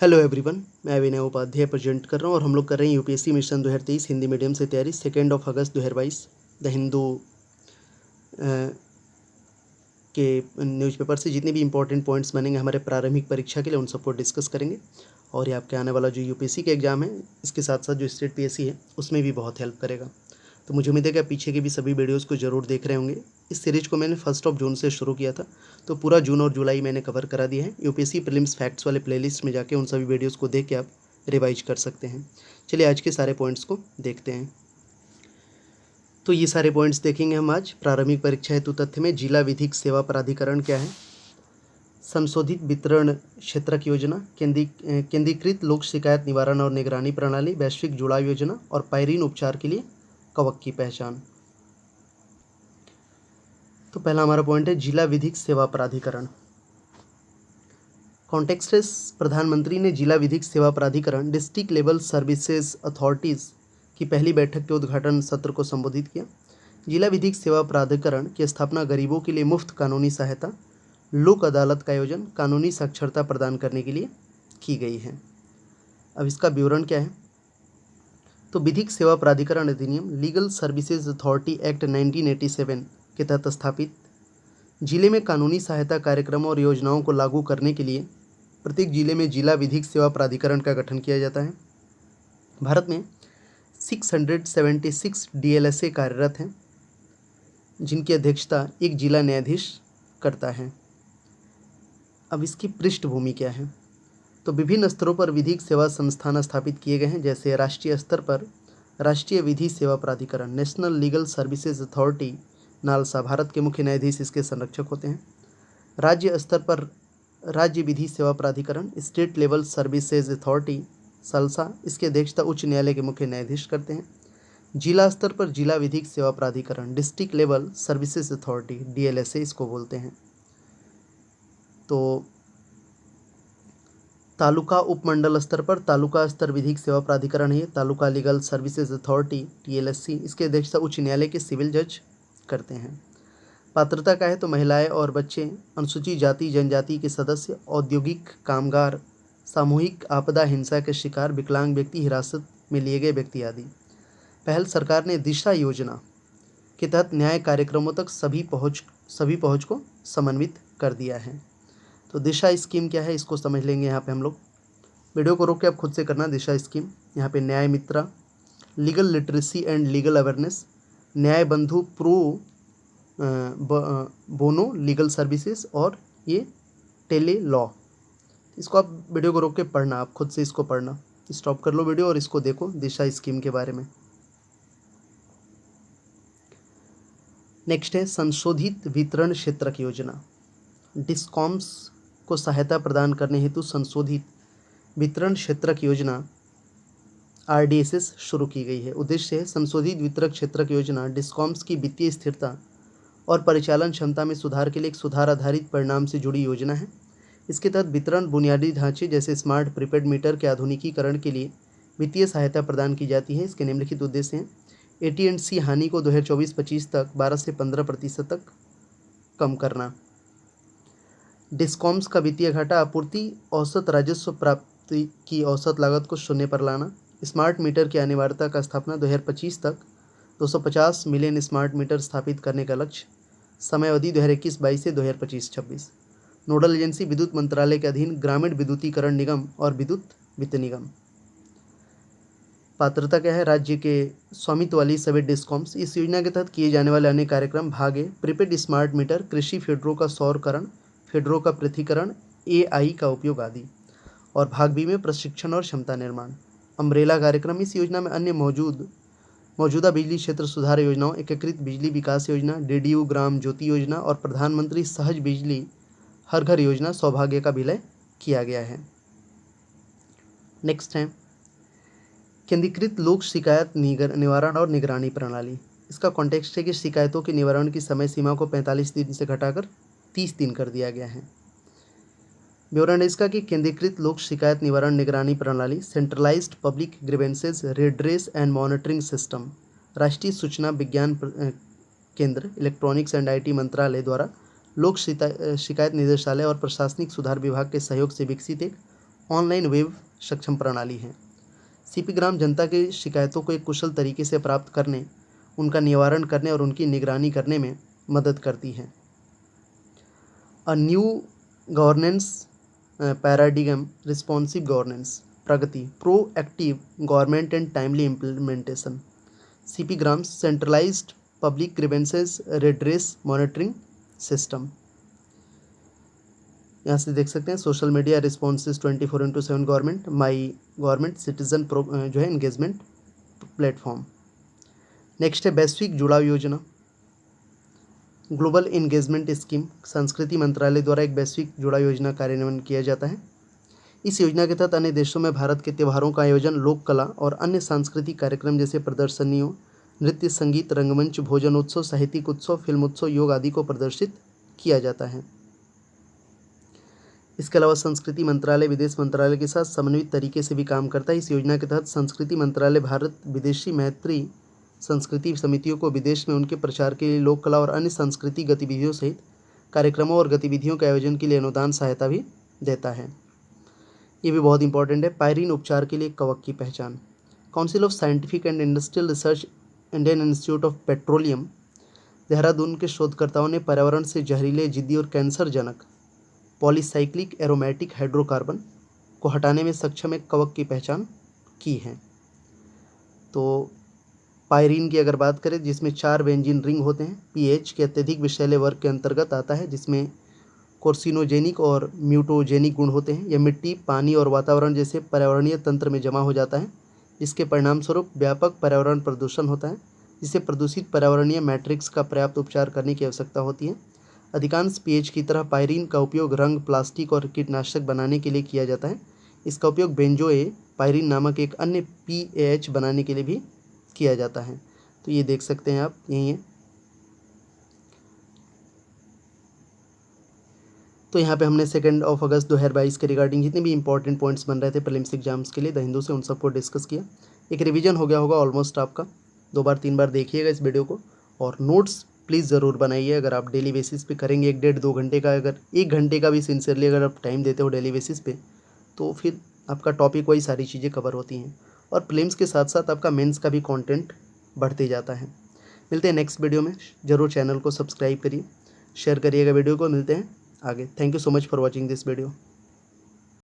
Hello everyone, मैं विनय Upadhyay present कर रहा हूँ और हम लोग कर रहे हैं यूपीएससी मिशन 2023 हिंदी मीडियम से तैयारी 2 अगस्त 2022 द हिंदू के न्यूज़पेपर से जितने भी इंपॉर्टेंट पॉइंट्स बनेंगे हमारे प्रारंभिक परीक्षा के लिए उन सबको डिस्कस करेंगे। और ये आपके आने वाला जो यूपीएससी का एग्ज़ाम है इसके साथ साथ जो स्टेट पीएससी है उसमें भी बहुत हेल्प करेगा। तो मुझे उम्मीद है कि आप पीछे के भी सभी वीडियोज़ को ज़रूर देख रहे होंगे। इस सीरीज़ को मैंने 1 जून से शुरू किया था, तो पूरा जून और जुलाई मैंने कवर करा दिया है। यूपीएससी प्रीलिम्स फैक्ट्स वाले प्लेलिस्ट में जाके उन सभी वीडियोज़ को देख के आप रिवाइज कर सकते हैं। चलिए आज के सारे पॉइंट्स को देखते हैं। तो ये सारे पॉइंट्स देखेंगे हम आज। प्रारंभिक परीक्षा हेतु तथ्य में जिला विधिक सेवा प्राधिकरण क्या है, संशोधित वितरण क्षेत्रक योजना, केंद्रीकृत लोक शिकायत निवारण और निगरानी प्रणाली, वैश्विक जुड़ाव योजना और पायरीन उपचार के लिए कवक की पहचान। तो पहला हमारा पॉइंट है जिला विधिक सेवा प्राधिकरण। कॉन्टेक्स्ट है, प्रधानमंत्री ने जिला विधिक सेवा प्राधिकरण डिस्ट्रिक्ट लेवल सर्विसेज अथॉरिटीज़ की पहली बैठक के उद्घाटन सत्र को संबोधित किया। जिला विधिक सेवा प्राधिकरण की स्थापना गरीबों के लिए मुफ्त कानूनी सहायता, लोक अदालत का आयोजन, कानूनी साक्षरता प्रदान करने के लिए की गई है। अब इसका विवरण क्या है, तो विधिक सेवा प्राधिकरण अधिनियम लीगल सर्विसेज अथॉरिटी एक्ट 1987 के तहत स्थापित जिले में कानूनी सहायता कार्यक्रमों और योजनाओं को लागू करने के लिए प्रत्येक जिले में जिला विधिक सेवा प्राधिकरण का गठन किया जाता है। भारत में 676 डीएलएसए कार्यरत हैं, जिनकी अध्यक्षता एक जिला न्यायाधीश करता है। अब इसकी पृष्ठभूमि क्या है, तो विभिन्न स्तरों पर विधिक सेवा संस्थान स्थापित किए गए हैं, जैसे राष्ट्रीय स्तर पर राष्ट्रीय विधि सेवा प्राधिकरण, national legal services authority NALSA, Bharat के मुख्य न्यायाधीश इसके संरक्षक होते हैं। राज्य स्तर पर राज्य विधि सेवा प्राधिकरण, state level services authority salsa, इसकी अध्यक्षता उच्च न्यायालय के मुख्य न्यायाधीश करते हैं। जिला स्तर पर जिला विधिक सेवा प्राधिकरण, district level services authority DLSA इसको बोलते हैं। तो तालुका उपमंडल स्तर पर तालुका स्तर विधिक सेवा प्राधिकरण है, तालुका लीगल सर्विसेज अथॉरिटी टीएलएससी, इसके अध्यक्षता उच्च न्यायालय के सिविल जज करते हैं। पात्रता का है, तो महिलाएं और बच्चे, अनुसूचित जाति जनजाति के सदस्य, औद्योगिक कामगार, सामूहिक आपदा हिंसा के शिकार, विकलांग व्यक्ति, हिरासत में लिए गए व्यक्ति आदि। पहल सरकार ने दिशा योजना के तहत न्याय कार्यक्रमों तक सभी पहुंच को समन्वित कर दिया है। तो दिशा स्कीम क्या है इसको समझ लेंगे यहाँ पे हम लोग। वीडियो को रोक के आप खुद से करना। दिशा स्कीम यहाँ पे Nyaya Mitra, legal literacy and legal awareness, Nyaya Bandhu pro bono legal services, और ये टेली लॉ। इसको आप वीडियो को रोक के पढ़ना, आप खुद से इसको पढ़ना। स्टॉप कर लो वीडियो और इसको देखो दिशा स्कीम के बारे में। नेक्स्ट है संशोधित वितरण क्षेत्रक योजना। डिस्कॉम्स को सहायता प्रदान करने हेतु संशोधित वितरण क्षेत्रक योजना आरडीएसएस शुरू की गई है। उद्देश्य है संशोधित वितरक क्षेत्रक योजना डिस्कॉम्स की वित्तीय स्थिरता और परिचालन क्षमता में सुधार के लिए एक सुधार आधारित परिणाम से जुड़ी योजना है। इसके तहत वितरण बुनियादी ढांचे जैसे स्मार्ट प्रीपेड मीटर के आधुनिकीकरण के लिए वित्तीय सहायता प्रदान की जाती है। इसके निम्नलिखित उद्देश्य हैं, एटीएनसी हानि को 2024-25 तक 12 से 15% तक कम करना, डिस्कॉम्स का वित्तीय घाटा आपूर्ति औसत राजस्व प्राप्ति की औसत लागत को शून्य पर लाना, स्मार्ट मीटर की अनिवार्यता का स्थापना 2025 तक 250 मिलियन स्मार्ट मीटर स्थापित करने का लक्ष्य, समयावधि 2021-22 से 2025-26। नोडल एजेंसी विद्युत मंत्रालय के अधीन ग्रामीण विद्युतीकरण निगम और विद्युत वित्त निगम। पात्रता क्या है, राज्य के स्वामित्व वाली सभी डिस्कॉम्स। इस योजना के तहत किए जाने वाले अन्य कार्यक्रम भाग ए प्रीपेड स्मार्ट मीटर, कृषि फीडरों का सौरकरण, फीडरों का पृथकीकरण, एआई का उपयोग आदि। और भाग बी में प्रशिक्षण और क्षमता निर्माण। अम्ब्रेला कार्यक्रम, इस योजना में अन्य मौजूदा बिजली क्षेत्र सुधार योजनाओं, एकीकृत बिजली विकास योजना, डीडीयू ग्राम ज्योति योजना और प्रधानमंत्री सहज बिजली हर घर योजना सौभाग्य का विलय किया गया है। नेक्स्ट है केंद्रीकृत लोक शिकायत निवारण और निगरानी प्रणाली। इसका कॉन्टेक्स्ट है कि शिकायतों के निवारण की समय सीमा को 45 दिन से घटाकर 30 दिन कर दिया गया है। विवरण है इसका कि केंद्रीकृत लोक शिकायत निवारण निगरानी प्रणाली, centralised public grievances redress and monitoring system, राष्ट्रीय सूचना विज्ञान केंद्र, इलेक्ट्रॉनिक्स एंड आईटी मंत्रालय द्वारा लोक शिकायत निदेशालय और प्रशासनिक सुधार विभाग के सहयोग से विकसित एक ऑनलाइन वेब सक्षम प्रणाली है। सीपी ग्राम जनता की शिकायतों को एक कुशल तरीके से प्राप्त करने, उनका निवारण करने और उनकी निगरानी करने में मदद करती है। A new governance paradigm, responsive governance, Pragati, proactive government and timely implementation. CP gram centralised public grievances redress monitoring system. यहाँ से देख सकते हैं social media responses 24/7 government, my government citizen जो है एंगेजमेंट प्लेटफॉर्म। नेक्स्ट है वैश्विक जुड़ाव योजना, ग्लोबल एंगेजमेंट स्कीम। संस्कृति मंत्रालय द्वारा एक वैश्विक जुड़ाव योजना कार्यान्वयन किया जाता है। इस योजना के तहत अन्य देशों में भारत के त्योहारों का आयोजन, लोक कला और अन्य सांस्कृतिक कार्यक्रम जैसे प्रदर्शनियों, नृत्य, संगीत, रंगमंच, भोजन उत्सव, साहित्यिक उत्सव, फिल्म उत्सव, योग आदि को प्रदर्शित किया जाता है। इसके अलावा संस्कृति मंत्रालय विदेश मंत्रालय के साथ समन्वित तरीके से भी काम करता है। इस योजना के तहत संस्कृति मंत्रालय भारत विदेशी मैत्री संस्कृति समितियों को विदेश में उनके प्रचार के लिए लोक कला और अन्य सांस्कृतिक गतिविधियों सहित कार्यक्रमों और गतिविधियों के आयोजन के लिए अनुदान सहायता भी देता है। ये भी बहुत इंपॉर्टेंट है। पायरीन उपचार के लिए कवक की पहचान। Council of scientific and industrial research, Indian institute of petroleum, Dehradun के शोधकर्ताओं ने पर्यावरण से जहरीले, जिद्दी और कैंसरजनक पॉलीसाइक्लिक एरोमेटिक हाइड्रोकार्बन को हटाने में सक्षम एक कवक की पहचान की है। तो पायरीन की अगर बात करें, जिसमें 4 बेंजीन रिंग होते हैं, पीएच के अत्यधिक विषैले वर्ग के अंतर्गत आता है, जिसमें कार्सिनोजेनिक और म्यूटोजेनिक गुण होते हैं। यह मिट्टी, पानी और वातावरण जैसे पर्यावरणीय तंत्र में जमा हो जाता है, जिसके परिणाम स्वरूप व्यापक पर्यावरण प्रदूषण होता है, जिससे प्रदूषित पर्यावरणीय मैट्रिक्स का पर्याप्त उपचार करने की आवश्यकता होती है। अधिकांश पीएच की तरह पायरीन का उपयोग रंग, प्लास्टिक और कीटनाशक बनाने के लिए किया जाता है। इसका उपयोग बेंजोए पायरीन नामक एक अन्य पीएच बनाने के लिए भी किया जाता है। तो ये देख सकते हैं आप, यही है। तो यहाँ पे हमने 2 अगस्त 2022 के रिगार्डिंग जितने भी इंपॉर्टेंट पॉइंट्स बन रहे थे प्रीलिम्स एग्जाम्स के लिए द हिंदू से, उन सबको डिस्कस किया। एक रिवीजन हो गया होगा ऑलमोस्ट आपका। 2 बार 3 बार देखिएगा इस वीडियो को, और नोट्स प्लीज़ ज़रूर बनाइए। अगर आप डेली बेसिस पे करेंगे 1 डेढ़ 2 घंटे का, अगर 1 घंटे का भी सिंसियरली अगर आप टाइम देते हो डेली बेसिस पे, तो फिर आपका टॉपिक वाइज सारी चीज़ें कवर होती हैं, और प्रीलिम्स के साथ साथ आपका मेंस का भी कंटेंट बढ़ते जाता है। मिलते हैं नेक्स्ट वीडियो में। ज़रूर चैनल को सब्सक्राइब करिए, शेयर करिएगा वीडियो को। मिलते हैं आगे। Thank you so much for watching this video.